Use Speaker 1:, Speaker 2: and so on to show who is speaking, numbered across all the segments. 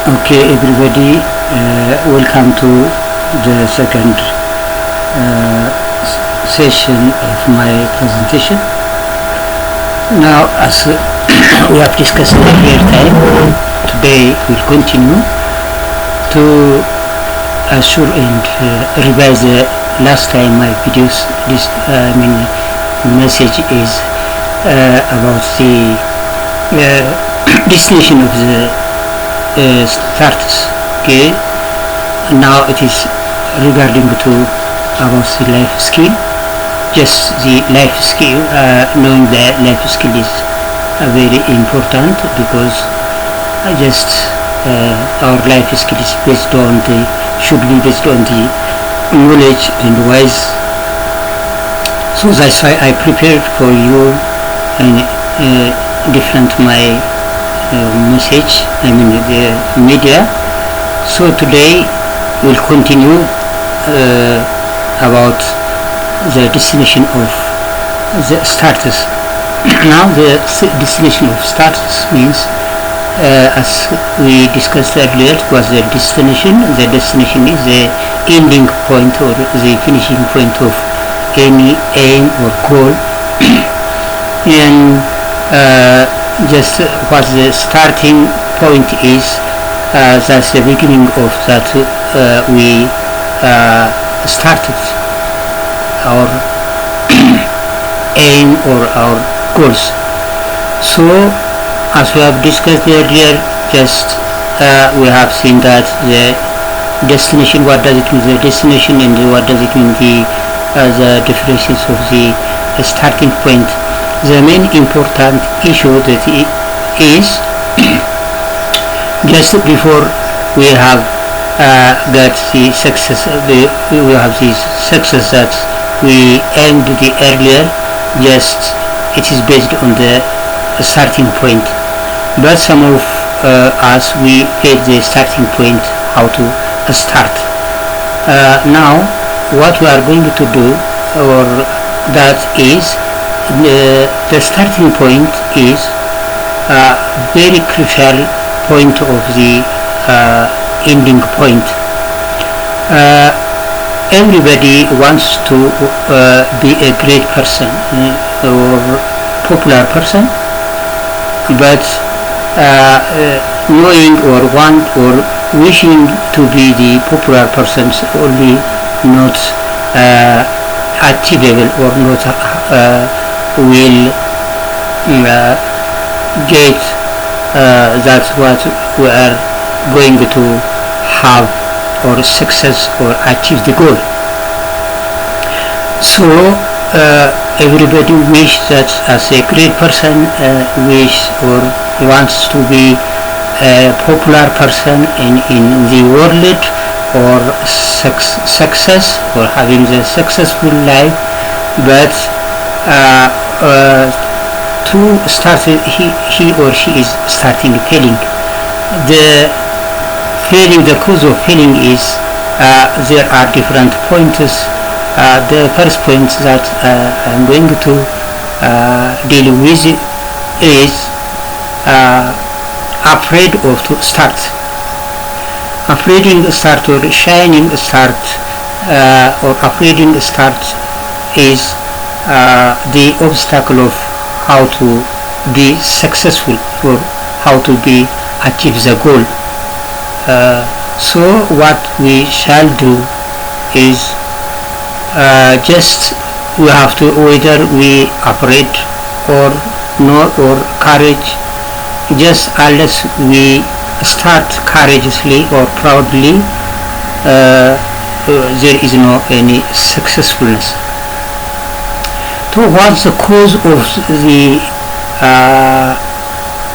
Speaker 1: Okay, everybody, welcome to the second session of my presentation. Now, as we have discussed earlier time, today we'll continue to assure and revise the last time my videos. This message is about the destination of the starts. Okay, now it is regarding to about the life skill. Just the life skill, knowing that life skill is very important, because our life skill is based on should be based on the knowledge and wise. So that's why I prepared for you different my message, the media. So today we'll continue about the destination of the status. Now the destination of status means, as we discussed earlier, was the destination. The destination is the ending point or the finishing point of any aim or goal. And just what the starting point is, that's the beginning of that we started our aim or our goals. So as we have discussed earlier, just we have seen that the destination, what does it mean, the destination, and what does it mean, the differences of the starting point. The main important issue that is just before we have got the success, we have the success that we aimed the earlier. Just it is based on the starting point, but some of us we get the starting point how to start. Now what we are going to do, or that is the starting point is a very crucial point of the ending point. Everybody wants to be a great person or popular person, but knowing or want or wishing to be the popular person is only not achievable, or not will get that's what we are going to have, or success, or achieve the goal. So everybody wish that as a great person, wish or wants to be a popular person in the world, or success, or having the successful life. But to start, he or she is starting failing. The cause of failing is there are different points. The first point that I'm going to deal with is afraid of to start. Afraiding start or shining start, or afraiding start is the obstacle of how to be successful, or how to be achieve the goal. So what we shall do is just we have to, whether we afraid or no, or courage, just unless we start courageously or proudly, there is no any successfulness. So what's the cause of the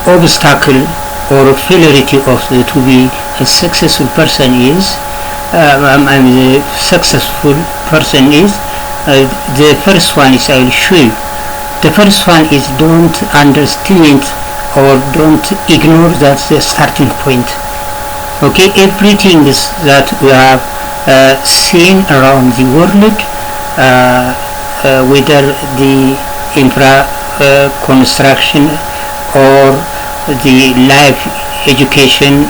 Speaker 1: obstacle or failure of to be a successful person is, the successful person is, the first one is, I will show you. The first one is, don't underestimate or don't ignore that the starting point. Okay, everything is that we have seen around the world, whether the infra construction or the life education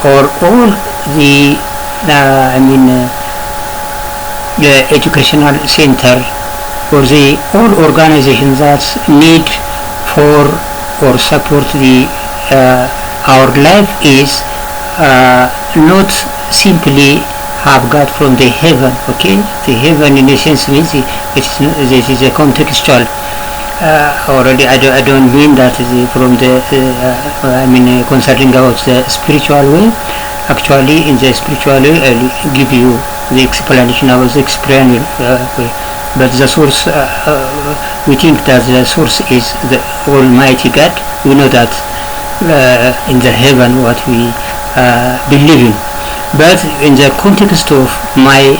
Speaker 1: or all the educational center or the all organizations that need for or support the our life is not simply have got from the heaven. Okay, the heaven in a sense means this is a contextual. Already I don't mean that from the concerning about the spiritual way. Actually in the spiritual way I'll give you the explanation about the experiential way, but the source we think that the source is the Almighty God. We know that in the heaven what we believe in, but in the context of my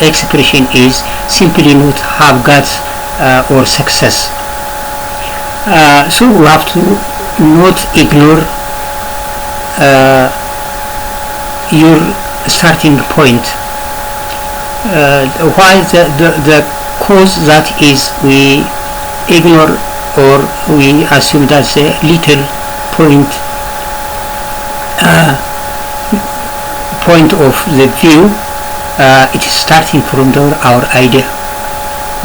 Speaker 1: expression is simply not have God or success. So we have to not ignore your starting point. Why the cause that is we ignore or we assume that's a little point of the view. It is starting from our idea.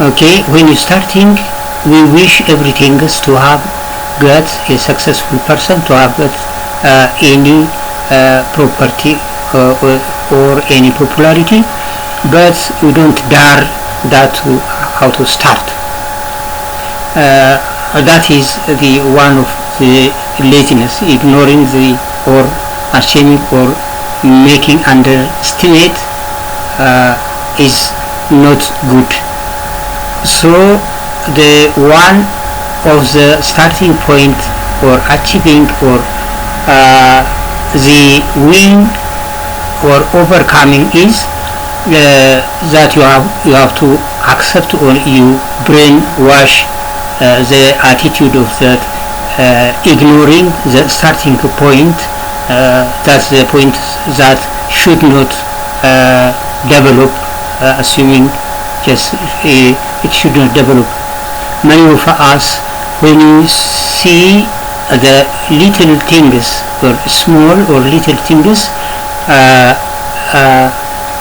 Speaker 1: Okay, when you're starting, we wish everything is to have got a successful person, to have got any property or any popularity, but we don't dare that how to start. That is the one of the laziness, ignoring the or assuming or making underestimate is not good. So the one of the starting point or achieving or the win or overcoming is that you have to accept or you brainwash the attitude of that ignoring the starting point. That's the point that should not develop, assuming just it should not develop. Many of us, when you see the little things or small or little things,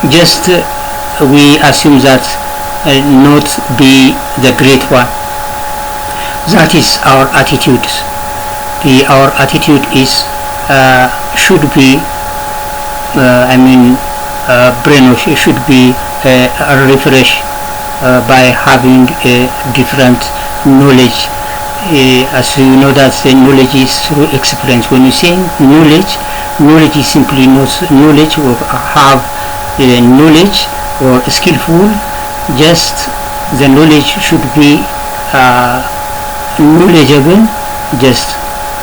Speaker 1: just we assume that not be the great one. That is our attitude. Our attitude is should be brainwash, should be refreshed by having a different knowledge. As you know that the knowledge is through experience. When you say knowledge is simply not knowledge or have knowledge or skillful. Just the knowledge should be knowledgeable. Just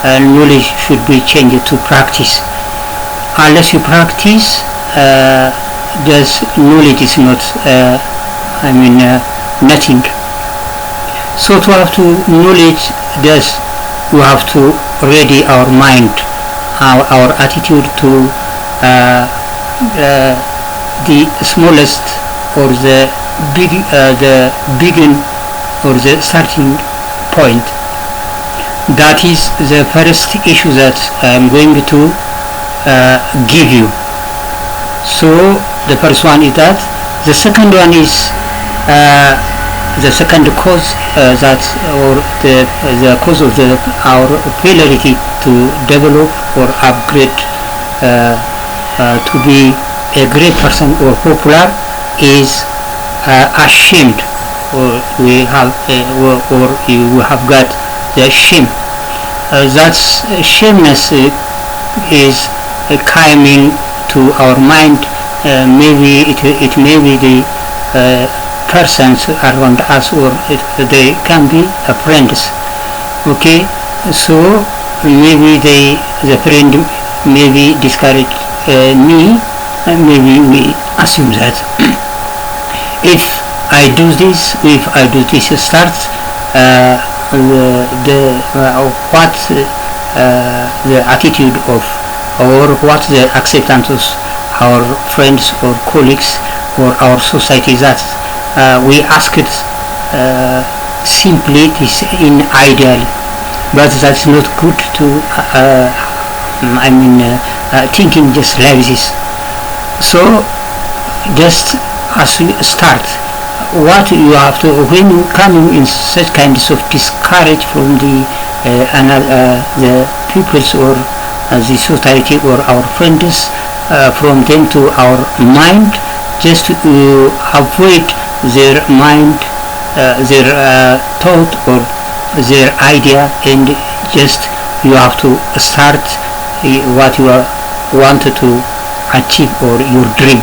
Speaker 1: knowledge should be changed to practice. Unless you practice, just knowledge is not nothing. So to have to knowledge, just we have to ready our mind, our attitude to the smallest or the begin or the starting point. That is the first issue that I am going to give you. So the first one is that. The second one is the second cause that or the cause of our failure to develop or upgrade to be a great person or popular is ashamed, or we have or you have got the shame. That shameness is coming to our mind. Maybe it may be the persons around us, or they can be friends. Okay, so maybe the friend maybe discourage me, and maybe we assume that if I do this start what the attitude of or what the acceptance of our friends or colleagues or our society, that we ask it simply this in ideal, but that's not good to thinking just like this. So just as you start, what you have to, when you come in such kinds of discourage from the peoples or the society or our friends, from them to our mind, just to avoid their mind, their thought or their idea, and just you have to start what you wanted to achieve or your dream.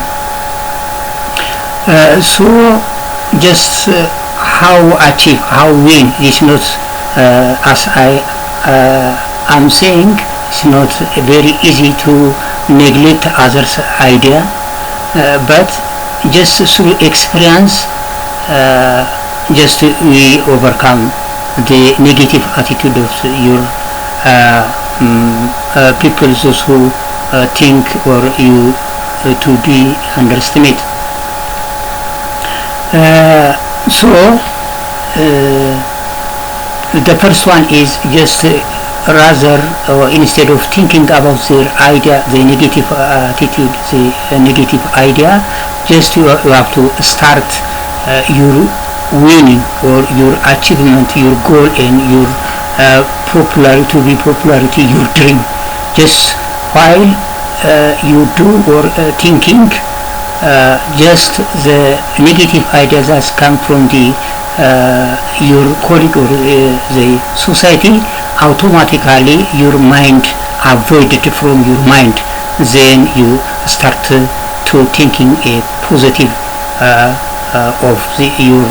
Speaker 1: So just how achieve, how win is not, as I am saying, it's not very easy to neglect others' idea, but just through experience, just we overcome the negative attitude of your people, those who think or you to be underestimated. So the first one is just rather, instead of thinking about their idea, the negative attitude, the negative idea, just you have to start your winning or your achievement, your goal, and your popularity, to be popularity, your dream. Just while you do or thinking, just the negative ideas that come from the your colleague or the society, automatically your mind avoided from your mind. Then you start to thinking a positive of your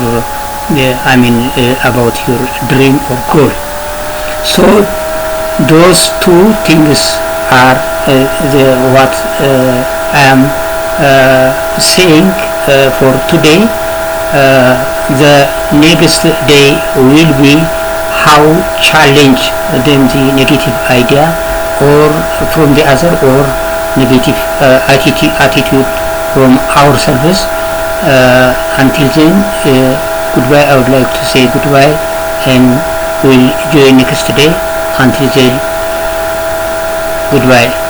Speaker 1: about your dream or goal. So those two things are what I am saying for today. The next day will be how challenge them the negative idea or from the other, or negative attitude from ourselves. Until then, goodbye. I would like to say goodbye, and we'll join next day. Until then, goodbye.